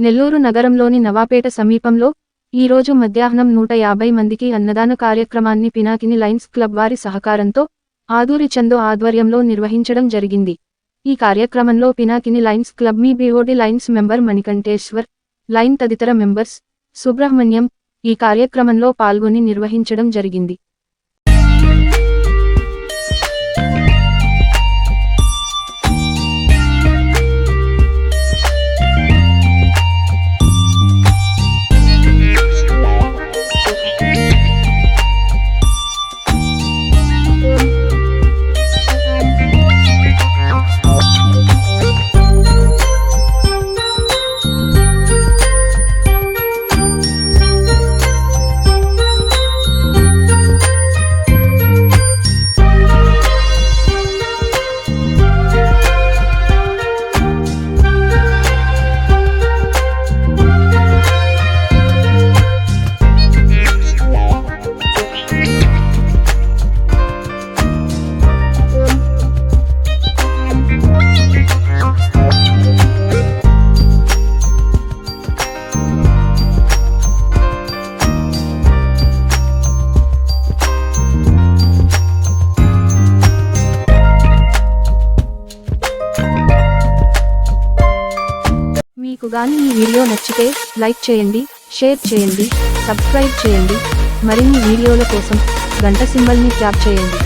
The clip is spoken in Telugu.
నెల్లూరు నగరంలోని నవాపేట సమీపంలో ఈరోజు మధ్యాహ్నం 150 మందికి అన్నదాన కార్యక్రమాన్ని పినాకిని లయన్స్ క్లబ్ వారి సహకారంతో ఆదూరి చందు ఆధ్వర్యంలో నిర్వహించడం జరిగింది. ఈ కార్యక్రమంలో పినాకిని లయన్స్ క్లబ్ మీ బీఓడి లయన్స్ మెంబర్ మణికంఠేశ్వర్, లైన్ తదితర మెంబర్స్, సుబ్రహ్మణ్యం ఈ కార్యక్రమంలో పాల్గొని నిర్వహించడం జరిగింది. మీకు గాని ఈ వీడియో నచ్చితే లైక్ చేయండి, షేర్ చేయండి, సబ్స్క్రైబ్ చేయండి. మరిన్ని వీడియోల కోసం గంట సింబల్ని ట్యాప్ చేయండి.